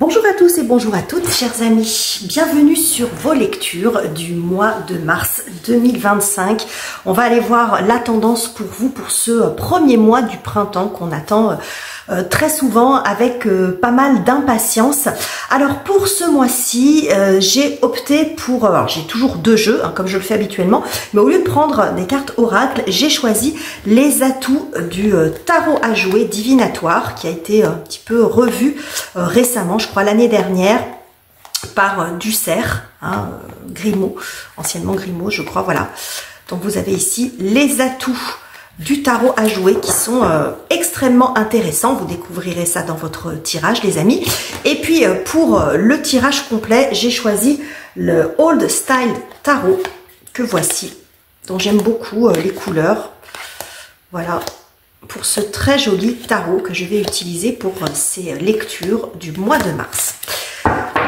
Bonjour à tous et bonjour à toutes, chers amis. Bienvenue sur vos lectures du mois de mars 2025. On va aller voir la tendance pour vous pour ce premier mois du printemps qu'on attend très souvent avec pas mal d'impatience. Alors pour ce mois-ci, j'ai opté pour... Alors j'ai toujours deux jeux, comme je le fais habituellement, mais au lieu de prendre des cartes oracle, j'ai choisi les atouts du tarot à jouer divinatoire qui a été un petit peu revu récemment, je crois l'année dernière, par Ducerre, Grimaud, anciennement Grimaud, je crois, voilà. Donc vous avez ici les atouts du tarot à jouer qui sont extrêmement intéressants. Vous découvrirez ça dans votre tirage, les amis. Et puis pour le tirage complet, j'ai choisi le Old Style Tarot que voici, dont j'aime beaucoup les couleurs. Voilà, pour ce très joli tarot que je vais utiliser pour ces lectures du mois de mars.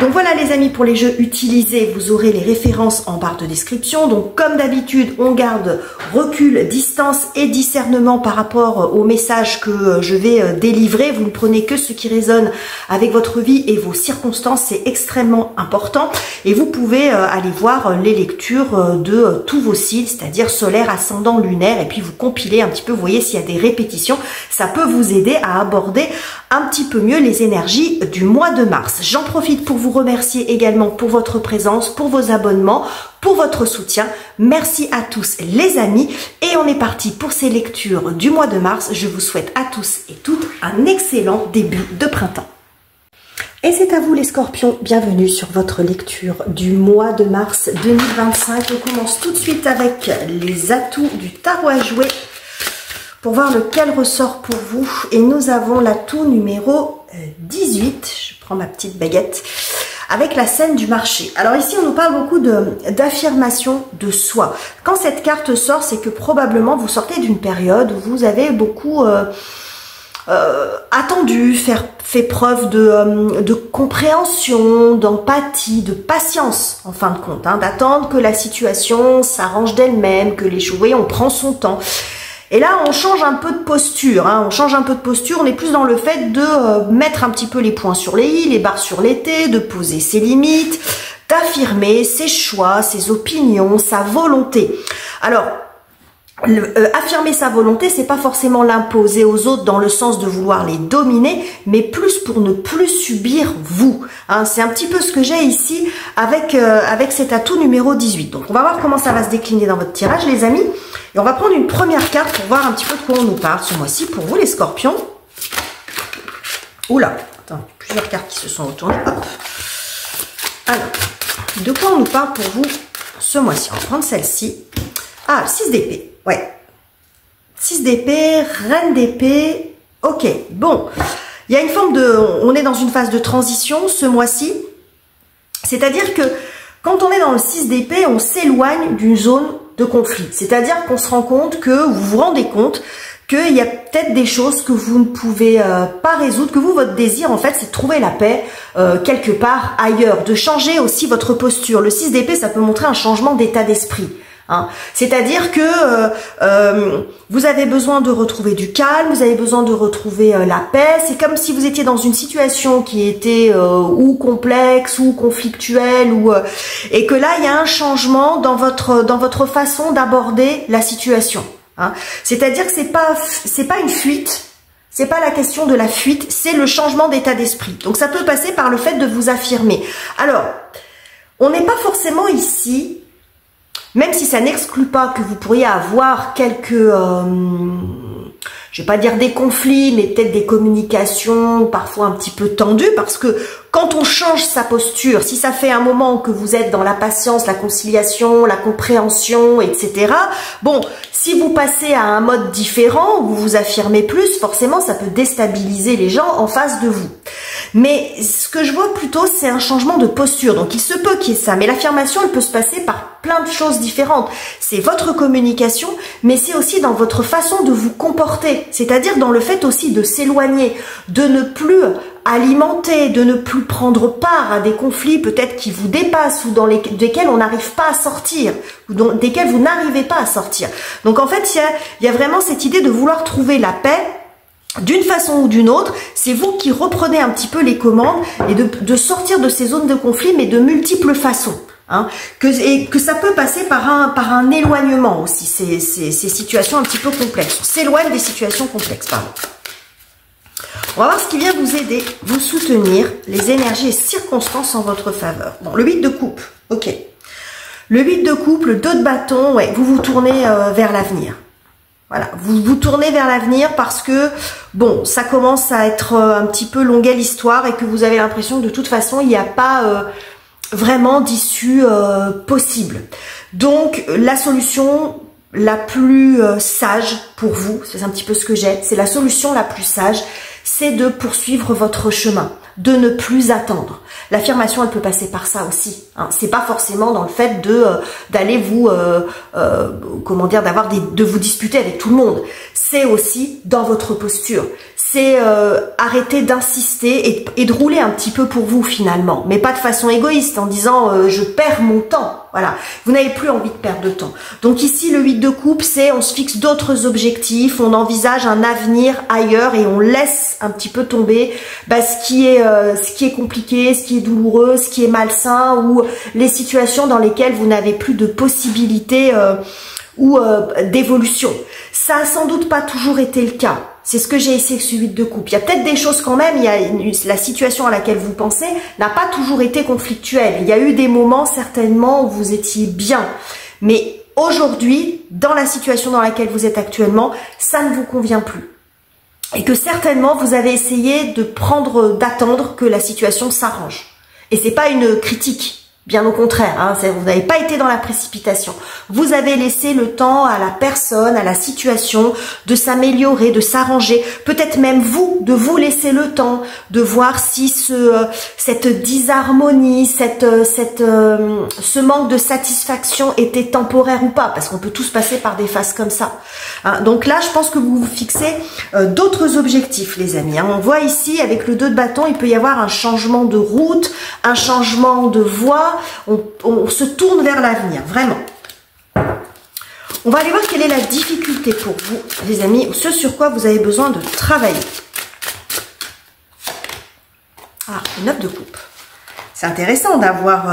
Donc voilà les amis, pour les jeux utilisés, vous aurez les références en barre de description. Donc comme d'habitude, on garde recul, distance et discernement par rapport aux messages que je vais délivrer. Vous ne prenez que ce qui résonne avec votre vie et vos circonstances, c'est extrêmement important. Et vous pouvez aller voir les lectures de tous vos signes, c'est-à-dire solaire, ascendant, lunaire, et puis vous compilez un petit peu, vous voyez s'il y a des répétitions. Ça peut vous aider à aborder un petit peu mieux les énergies du mois de mars. J'en profite pour vous remercier également pour votre présence, pour vos abonnements, pour votre soutien. Merci à tous les amis et on est parti pour ces lectures du mois de mars. Je vous souhaite à tous et toutes un excellent début de printemps. Et c'est à vous les scorpions, bienvenue sur votre lecture du mois de mars 2025. On commence tout de suite avec les atouts du tarot à jouer pour voir lequel ressort pour vous. Et nous avons l'atout numéro 18. Je prends ma petite baguette avec la scène du marché. Alors ici, on nous parle beaucoup d'affirmation de soi. Quand cette carte sort, c'est que probablement vous sortez d'une période où vous avez beaucoup attendu, fait preuve de compréhension, d'empathie, de patience en fin de compte, d'attendre que la situation s'arrange d'elle-même, que les choses, vous voyez, on prend son temps. Et là, on change un peu de posture, on change un peu de posture, on est plus dans le fait de mettre un petit peu les points sur les i, les barres sur les t, de poser ses limites, d'affirmer ses choix, ses opinions, sa volonté. Alors, affirmer sa volonté, c'est pas forcément l'imposer aux autres dans le sens de vouloir les dominer, mais plus pour ne plus subir vous. C'est un petit peu ce que j'ai ici avec cet atout numéro 18. Donc on va voir comment ça va se décliner dans votre tirage les amis. Et on va prendre une première carte pour voir un petit peu de quoi on nous parle ce mois-ci pour vous les scorpions. Oula, attends, plusieurs cartes qui se sont retournées. Hop. Alors, de quoi on nous parle pour vous ce mois-ci? On va prendre celle-ci. Ah, 6 d'épée. Ouais. 6 d'épée, reine d'épée. Ok, bon. Il y a une forme de... On est dans une phase de transition ce mois-ci. C'est-à-dire que quand on est dans le 6 d'épée, on s'éloigne d'une zone de conflit. C'est-à-dire qu'on se rend compte que vous vous rendez compte qu'il y a peut-être des choses que vous ne pouvez pas résoudre, que vous, votre désir, en fait, c'est de trouver la paix quelque part ailleurs, de changer aussi votre posture. Le 6 d'épée, ça peut montrer un changement d'état d'esprit. C'est-à-dire que vous avez besoin de retrouver du calme, vous avez besoin de retrouver la paix. C'est comme si vous étiez dans une situation qui était ou complexe ou conflictuelle et que là il y a un changement dans votre façon d'aborder la situation. C'est-à-dire que c'est pas une fuite. C'est pas la question de la fuite, c'est le changement d'état d'esprit. Donc ça peut passer par le fait de vous affirmer. Alors, on n'est pas forcément ici. Même si ça n'exclut pas que vous pourriez avoir quelques, je vais pas dire des conflits, mais peut-être des communications parfois un petit peu tendues, parce que quand on change sa posture, si ça fait un moment que vous êtes dans la patience, la conciliation, la compréhension, etc., bon, si vous passez à un mode différent, où vous vous affirmez plus, forcément, ça peut déstabiliser les gens en face de vous. Mais ce que je vois plutôt, c'est un changement de posture. Donc, il se peut qu'il y ait ça. Mais l'affirmation, elle peut se passer par plein de choses différentes. C'est votre communication, mais c'est aussi dans votre façon de vous comporter. C'est-à-dire dans le fait aussi de s'éloigner, de ne plus alimenter, de ne plus prendre part à des conflits peut-être qui vous dépassent ou desquels on n'arrive pas à sortir, ou desquels vous n'arrivez pas à sortir. Donc en fait, il y a vraiment cette idée de vouloir trouver la paix d'une façon ou d'une autre, c'est vous qui reprenez un petit peu les commandes et de sortir de ces zones de conflit, mais de multiples façons. Hein, et que ça peut passer par un éloignement aussi, ces situations un petit peu complexes. On s'éloigne des situations complexes, pardon. On va voir ce qui vient vous aider, vous soutenir, les énergies et circonstances en votre faveur. Bon, le 8 de coupe, ok. Le 8 de coupe, le 2 de bâton, ouais, vous vous tournez vers l'avenir. Voilà, vous vous tournez vers l'avenir parce que, bon, ça commence à être un petit peu longuet l'histoire et que vous avez l'impression que de toute façon, il n'y a pas vraiment d'issue possible. Donc, la solution la plus sage pour vous, c'est un petit peu ce que j'ai, c'est la solution la plus sage, c'est de poursuivre votre chemin, de ne plus attendre. L'affirmation, elle peut passer par ça aussi. Hein. C'est pas forcément dans le fait d'aller vous, comment dire, de vous disputer avec tout le monde. C'est aussi dans votre posture. C'est arrêter d'insister et de rouler un petit peu pour vous finalement, mais pas de façon égoïste en disant je perds mon temps. Voilà, vous n'avez plus envie de perdre de temps. Donc ici, le 8 de coupe, c'est on se fixe d'autres objectifs, on envisage un avenir ailleurs et on laisse un petit peu tomber ce qui est compliqué, ce qui est douloureux, ce qui est malsain ou les situations dans lesquelles vous n'avez plus de possibilités ou d'évolution. Ça a sans doute pas toujours été le cas. C'est ce que j'ai essayé avec ce 8 de coupe. Il y a peut-être des choses quand même, la situation à laquelle vous pensez n'a pas toujours été conflictuelle. Il y a eu des moments certainement où vous étiez bien. Mais aujourd'hui, dans la situation dans laquelle vous êtes actuellement, ça ne vous convient plus. Et que certainement vous avez essayé d'attendre que la situation s'arrange. Et c'est pas une critique. Bien au contraire, hein, vous n'avez pas été dans la précipitation. Vous avez laissé le temps à la personne, à la situation de s'améliorer, de s'arranger. Peut-être même vous, de vous laisser le temps de voir si cette disharmonie, ce manque de satisfaction était temporaire ou pas. Parce qu'on peut tous passer par des phases comme ça. Hein, donc là, je pense que vous vous fixez d'autres objectifs, les amis. Hein. On voit ici, avec le 2 de bâton, il peut y avoir un changement de route, un changement de voie. On se tourne vers l'avenir, vraiment. On va aller voir quelle est la difficulté pour vous, les amis, ce sur quoi vous avez besoin de travailler. Ah, le 9 de coupe. C'est intéressant d'avoir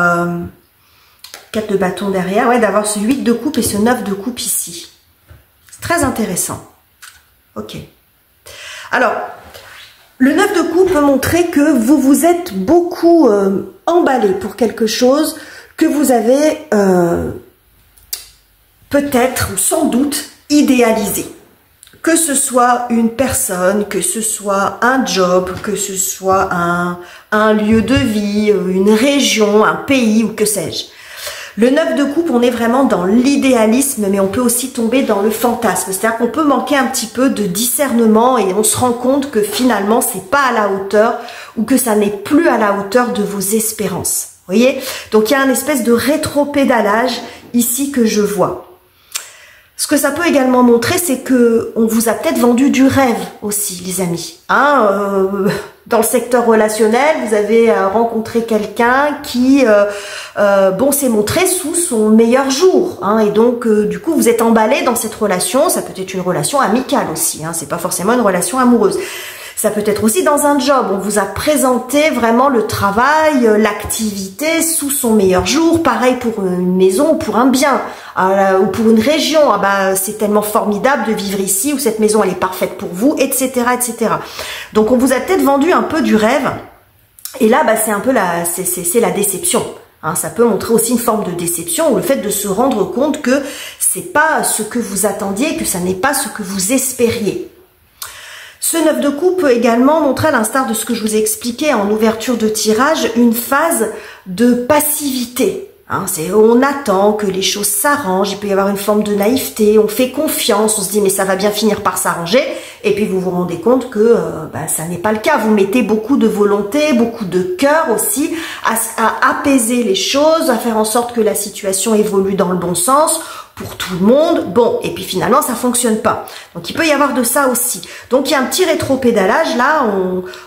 4 de bâton derrière, ouais, d'avoir ce 8 de coupe et ce 9 de coupe ici. C'est très intéressant. Ok. Alors, le 9 de coupe peut montrer que vous vous êtes beaucoup emballé pour quelque chose que vous avez peut-être ou sans doute idéalisé. Que ce soit une personne, que ce soit un job, que ce soit un lieu de vie, une région, un pays ou que sais-je. Le 9 de coupe, on est vraiment dans l'idéalisme, mais on peut aussi tomber dans le fantasme. C'est-à-dire qu'on peut manquer un petit peu de discernement et on se rend compte que finalement, c'est pas à la hauteur ou que ça n'est plus à la hauteur de vos espérances. Vous voyez? Donc, il y a une espèce de rétropédalage ici que je vois. Ce que ça peut également montrer, c'est que on vous a peut-être vendu du rêve aussi, les amis. Hein, dans le secteur relationnel, vous avez rencontré quelqu'un qui, s'est montré sous son meilleur jour. Hein, et donc, du coup, vous êtes emballé dans cette relation. Ça peut être une relation amicale aussi. Hein, c'est pas forcément une relation amoureuse. Ça peut être aussi dans un job. On vous a présenté vraiment le travail, l'activité sous son meilleur jour. Pareil pour une maison ou pour un bien ou pour une région. Ah bah, c'est tellement formidable de vivre ici ou cette maison elle est parfaite pour vous, etc., etc. Donc on vous a peut-être vendu un peu du rêve. Et là, bah, c'est un peu c'est la déception. Hein, ça peut montrer aussi une forme de déception ou le fait de se rendre compte que c'est pas ce que vous attendiez, que ça n'est pas ce que vous espériez. Ce 9 de coupe peut également montrer, à l'instar de ce que je vous ai expliqué en ouverture de tirage, une phase de passivité. Hein, on attend que les choses s'arrangent, il peut y avoir une forme de naïveté, on fait confiance, on se dit mais ça va bien finir par s'arranger, et puis vous vous rendez compte que ça n'est pas le cas. Vous mettez beaucoup de volonté, beaucoup de cœur aussi à apaiser les choses, à faire en sorte que la situation évolue dans le bon sens, pour tout le monde, bon, et puis finalement ça fonctionne pas. Donc il peut y avoir de ça aussi. Donc il y a un petit rétropédalage là,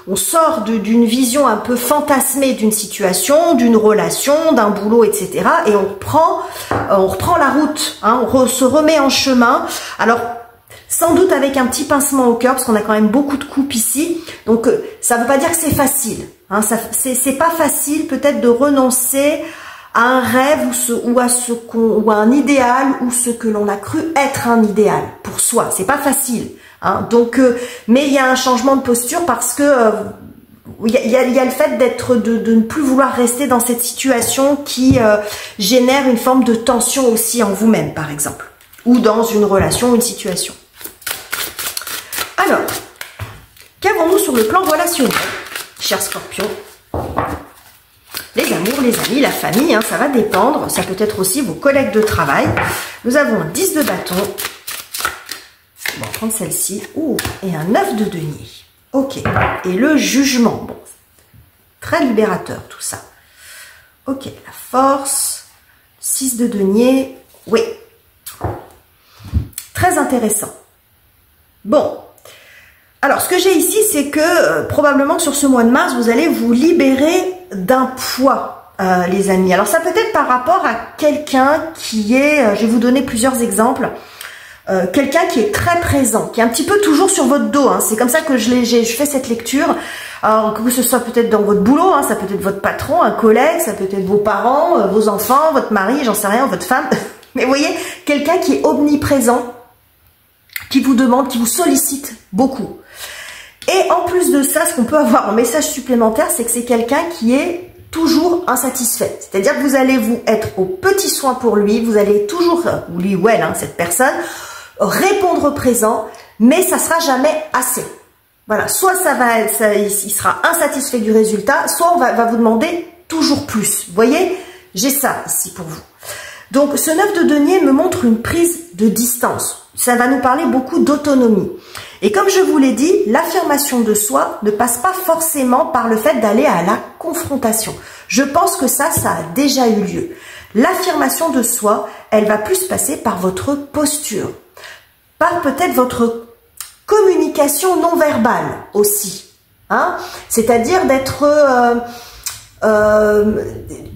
on sort d'une vision un peu fantasmée d'une situation, d'une relation, d'un boulot, etc. Et on reprend la route, hein, on se remet en chemin. Alors sans doute avec un petit pincement au cœur, parce qu'on a quand même beaucoup de coupes ici. Donc, ça ne veut pas dire que c'est facile. Hein, c'est pas facile peut-être de renoncer à un rêve ou à un idéal ou ce que l'on a cru être un idéal pour soi. C'est pas facile. Hein, donc, mais il y a un changement de posture parce que il y a le fait de ne plus vouloir rester dans cette situation qui génère une forme de tension aussi en vous-même, par exemple, ou dans une relation ou une situation. Alors, qu'avons-nous sur le plan relationnel, chers scorpions? Les amours, les amis, la famille, hein, ça va dépendre. Ça peut être aussi vos collègues de travail. Nous avons un 10 de bâton. On va prendre celle-ci. Ouh, et un 9 de denier. Ok. Et le jugement. Bon, très libérateur tout ça. Ok, la force. 6 de denier. Oui. Très intéressant. Bon. Alors, ce que j'ai ici, c'est que probablement sur ce mois de mars, vous allez vous libérer d'un poids, les amis. Alors, ça peut être par rapport à quelqu'un qui est, je vais vous donner plusieurs exemples, quelqu'un qui est très présent, qui est un petit peu toujours sur votre dos. Hein. C'est comme ça que je fais cette lecture. Alors, que ce soit peut-être dans votre boulot, hein, ça peut être votre patron, un collègue, ça peut être vos parents, vos enfants, votre mari, j'en sais rien, votre femme. Mais vous voyez, quelqu'un qui est omniprésent, qui vous demande, qui vous sollicite beaucoup. Et en plus de ça, ce qu'on peut avoir en message supplémentaire, c'est que c'est quelqu'un qui est toujours insatisfait. C'est-à-dire que vous allez vous être au petit soin pour lui, vous allez toujours, ou lui ou elle, hein, cette personne, répondre présent, mais ça sera jamais assez. Voilà, soit il sera insatisfait du résultat, soit on va vous demander toujours plus. Vous voyez, j'ai ça ici pour vous. Donc, ce 9 de denier me montre une prise de distance. Ça va nous parler beaucoup d'autonomie. Et comme je vous l'ai dit, l'affirmation de soi ne passe pas forcément par le fait d'aller à la confrontation. Je pense que ça a déjà eu lieu. L'affirmation de soi, elle va plus passer par votre posture, par peut-être votre communication non verbale aussi. Hein? C'est-à-dire d'être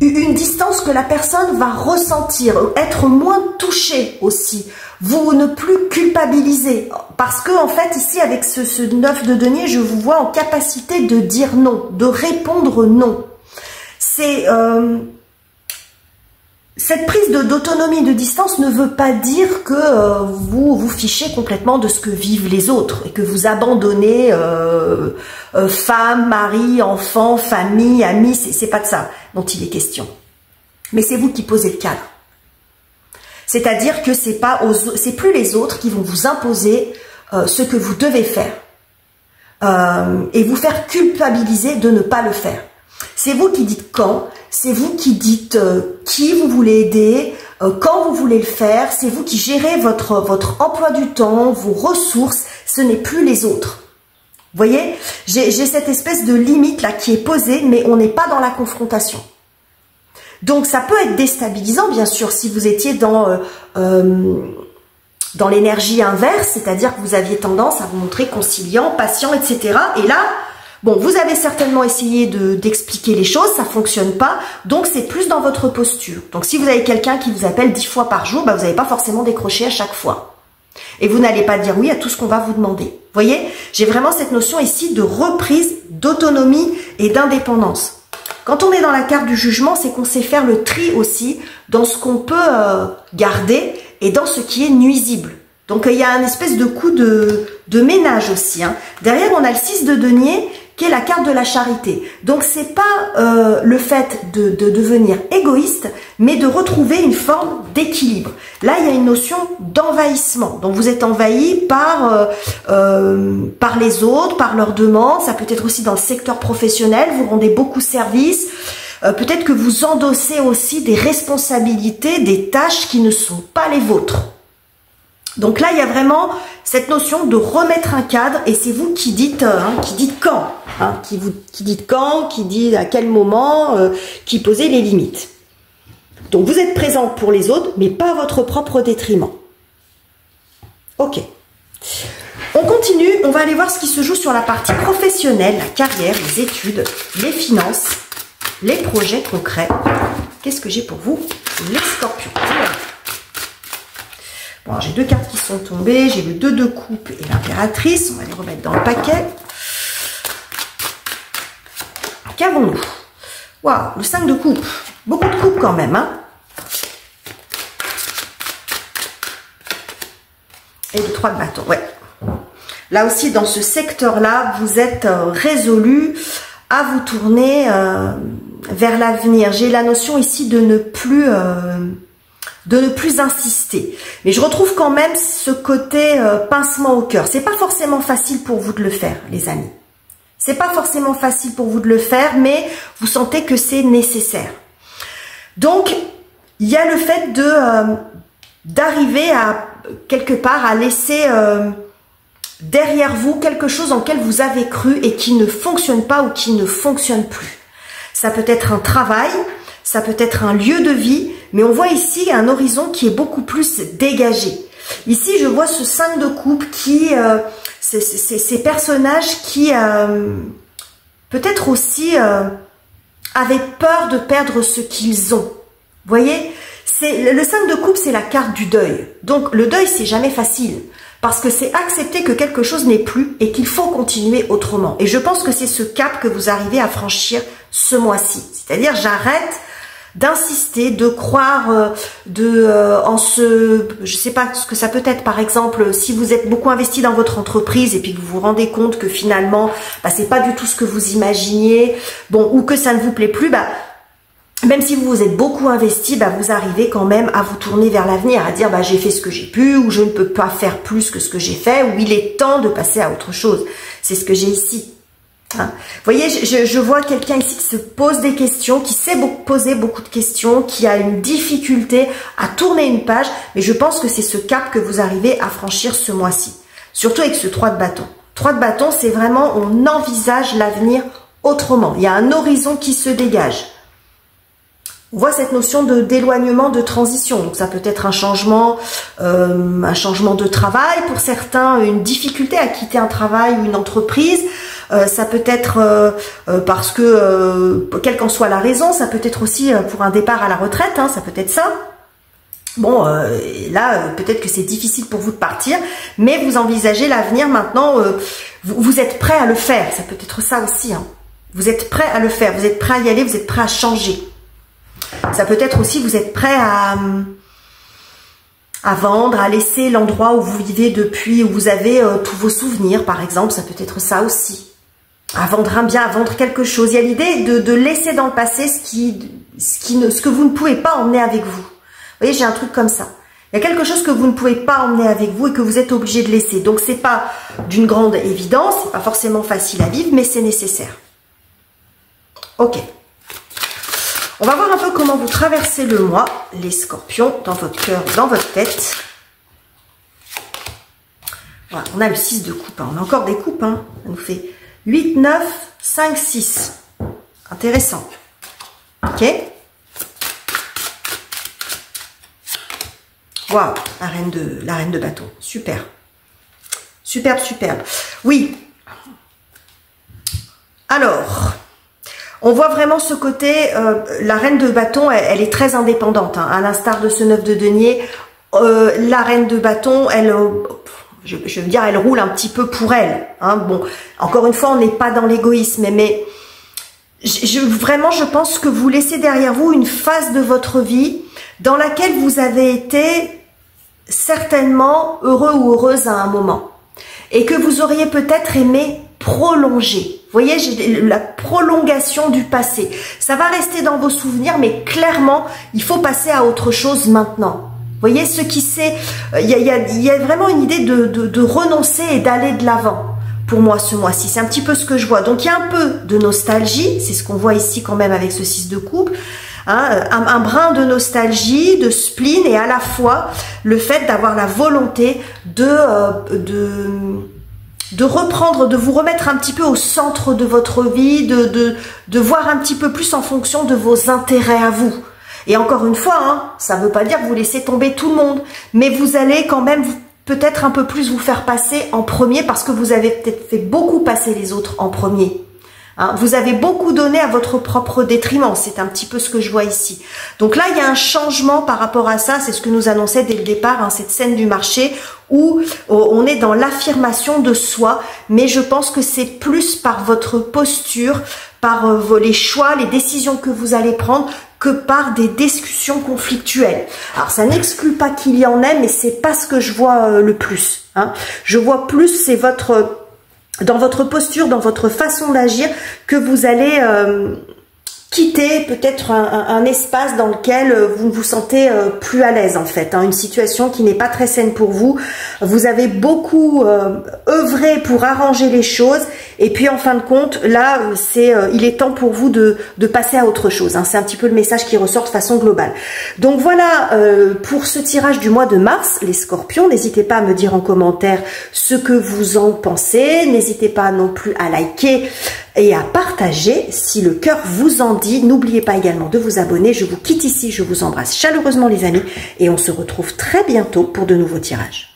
une distance que la personne va ressentir, être moins touchée aussi. Vous ne plus culpabiliser. Parce que, en fait, ici, avec ce 9 de denier, je vous vois en capacité de dire non, de répondre non. C'est cette prise d'autonomie, de distance ne veut pas dire que vous vous fichez complètement de ce que vivent les autres et que vous abandonnez femme, mari, enfant, famille, amis. C'est pas de ça dont il est question. Mais c'est vous qui posez le cadre. C'est-à-dire que c'est plus les autres qui vont vous imposer ce que vous devez faire et vous faire culpabiliser de ne pas le faire. C'est vous qui dites quand, c'est vous qui dites qui vous voulez aider, quand vous voulez le faire, c'est vous qui gérez votre emploi du temps, vos ressources, ce n'est plus les autres. Vous voyez, j'ai cette espèce de limite là qui est posée, mais on n'est pas dans la confrontation. Donc ça peut être déstabilisant, bien sûr, si vous étiez dans l'énergie inverse, c'est-à-dire que vous aviez tendance à vous montrer conciliant, patient, etc. Et là, bon, vous avez certainement essayé d'expliquer les choses, ça ne fonctionne pas, donc c'est plus dans votre posture. Donc si vous avez quelqu'un qui vous appelle 10 fois par jour, bah, vous n'allez pas forcément décrocher à chaque fois. Et vous n'allez pas dire oui à tout ce qu'on va vous demander. Vous voyez, j'ai vraiment cette notion ici de reprise, d'autonomie et d'indépendance. Quand on est dans la carte du jugement, c'est qu'on sait faire le tri aussi dans ce qu'on peut garder et dans ce qui est nuisible. Donc, il y a un espèce de coup de ménage aussi. Hein. Derrière, on a le 6 de denier qui est la carte de la charité. Donc, c'est pas le fait de devenir égoïste, mais de retrouver une forme d'équilibre. Là, il y a une notion d'envahissement. Donc, vous êtes envahi par les autres, par leurs demandes. Ça peut être aussi dans le secteur professionnel. Vous rendez beaucoup service. Peut-être que vous endossez aussi des responsabilités, des tâches qui ne sont pas les vôtres. Donc là, il y a vraiment cette notion de remettre un cadre et c'est vous qui dites quand, hein, qui dites quand, qui dit à quel moment, qui posez les limites. Donc vous êtes présent pour les autres, mais pas à votre propre détriment. Ok. On continue, on va aller voir ce qui se joue sur la partie professionnelle, la carrière, les études, les finances, les projets concrets. Qu'est-ce que j'ai pour vous, les scorpions? Bon, j'ai deux cartes qui sont tombées. J'ai le 2 de coupe et l'impératrice. On va les remettre dans le paquet. Qu'avons-nous? Waouh, le 5 de coupe. Beaucoup de coupe quand même, hein. Et le 3 de bâton, ouais. Là aussi, dans ce secteur-là, vous êtes résolu à vous tourner vers l'avenir. J'ai la notion ici de ne plus insister. Mais je retrouve quand même ce côté pincement au cœur. C'est pas forcément facile pour vous de le faire, les amis. C'est pas forcément facile pour vous de le faire, mais vous sentez que c'est nécessaire. Donc, il y a le fait d'arriver à quelque part à laisser derrière vous quelque chose en lequel vous avez cru et qui ne fonctionne pas ou qui ne fonctionne plus. Ça peut être un travail, ça peut être un lieu de vie, mais on voit ici un horizon qui est beaucoup plus dégagé. Ici, je vois ce 5 de coupe qui, ces personnages qui peut-être aussi avaient peur de perdre ce qu'ils ont. Vous voyez, le 5 de coupe, c'est la carte du deuil. Donc, le deuil, c'est jamais facile. Parce que c'est accepter que quelque chose n'est plus et qu'il faut continuer autrement. Et je pense que c'est ce cap que vous arrivez à franchir ce mois-ci. C'est-à-dire, j'arrête d'insister, de croire je sais pas ce que ça peut être, par exemple, si vous êtes beaucoup investi dans votre entreprise et puis que vous vous rendez compte que finalement, c'est pas du tout ce que vous imaginiez, bon, ou que ça ne vous plaît plus, même si vous vous êtes beaucoup investi, vous arrivez quand même à vous tourner vers l'avenir, à dire j'ai fait ce que j'ai pu, ou je ne peux pas faire plus que ce que j'ai fait, ou il est temps de passer à autre chose. C'est ce que j'ai ici. Hein. Vous voyez, je vois quelqu'un ici qui se pose des questions, qui sait poser beaucoup de questions, qui a une difficulté à tourner une page, mais je pense que c'est ce cap que vous arrivez à franchir ce mois-ci. Surtout avec ce 3 de bâton. 3 de bâton, c'est vraiment, on envisage l'avenir autrement. Il y a un horizon qui se dégage. On voit cette notion d'éloignement, de transition. Donc ça peut être un changement de travail pour certains, une difficulté à quitter un travail ou une entreprise. Ça peut être parce que, quelle qu'en soit la raison, ça peut être aussi pour un départ à la retraite, hein, ça peut être ça. Bon, là, peut-être que c'est difficile pour vous de partir, mais vous envisagez l'avenir maintenant, vous êtes prêt à le faire, ça peut être ça aussi. Hein. Vous êtes prêt à le faire, vous êtes prêt à y aller, vous êtes prêt à changer. Ça peut être aussi, vous êtes prêt à vendre, à laisser l'endroit où vous vivez depuis, où vous avez tous vos souvenirs, par exemple, ça peut être ça aussi. À vendre un bien, à vendre quelque chose. Il y a l'idée de laisser dans le passé ce que vous ne pouvez pas emmener avec vous. Vous voyez, j'ai un truc comme ça. Il y a quelque chose que vous ne pouvez pas emmener avec vous et que vous êtes obligé de laisser. Donc, c'est pas d'une grande évidence, c'est pas forcément facile à vivre, mais c'est nécessaire. Ok. On va voir un peu comment vous traversez le mois, les scorpions, dans votre cœur, dans votre tête. Voilà, on a le 6 de coupe, hein. On a encore des coupes, hein. Ça nous fait 8, 9, 5, 6. Intéressant. Ok. Waouh, la reine de bâton. Super. Superbe, superbe. Oui. Alors... on voit vraiment ce côté, la reine de bâton, elle est très indépendante, hein, à l'instar de ce 9 de denier. La reine de bâton, elle, je veux dire, elle roule un petit peu pour elle. Hein. Bon, encore une fois, on n'est pas dans l'égoïsme, mais vraiment, je pense que vous laissez derrière vous une phase de votre vie dans laquelle vous avez été certainement heureux ou heureuse à un moment. Et que vous auriez peut-être aimé prolonger. Vous voyez, j'ai la prolongation du passé. Ça va rester dans vos souvenirs, mais clairement, il faut passer à autre chose maintenant. Vous voyez, ce qui sait, il y a vraiment une idée de renoncer et d'aller de l'avant. Pour moi, ce mois-ci, c'est un petit peu ce que je vois. Donc, il y a un peu de nostalgie. C'est ce qu'on voit ici quand même avec ce 6 de coupe. Hein, un brin de nostalgie, de spleen, et à la fois le fait d'avoir la volonté de reprendre, de vous remettre un petit peu au centre de votre vie, de voir un petit peu plus en fonction de vos intérêts à vous. Et encore une fois, hein, ça ne veut pas dire que vous laissez tomber tout le monde, mais vous allez quand même peut-être un peu plus vous faire passer en premier parce que vous avez peut-être fait beaucoup passer les autres en premier. Hein, vous avez beaucoup donné à votre propre détriment, c'est un petit peu ce que je vois ici. Donc là, il y a un changement par rapport à ça, c'est ce que nous annonçait dès le départ, hein, cette scène du marché où on est dans l'affirmation de soi, mais je pense que c'est plus par votre posture, par les choix, les décisions que vous allez prendre, que par des discussions conflictuelles. Alors ça n'exclut pas qu'il y en ait, mais c'est pas ce que je vois le plus. Hein. Je vois plus, c'est dans votre posture, dans votre façon d'agir, que vous allez quitter peut-être un espace dans lequel vous vous sentez plus à l'aise en fait, hein, une situation qui n'est pas très saine pour vous. Vous avez beaucoup œuvré pour arranger les choses et puis en fin de compte là il est temps pour vous de passer à autre chose, hein. C'est un petit peu le message qui ressort de façon globale. Donc voilà pour ce tirage du mois de mars, les scorpions. N'hésitez pas à me dire en commentaire ce que vous en pensez, n'hésitez pas non plus à liker et à partager si le cœur vous en dit. N'oubliez pas également de vous abonner. Je vous quitte ici, je vous embrasse chaleureusement les amis et on se retrouve très bientôt pour de nouveaux tirages.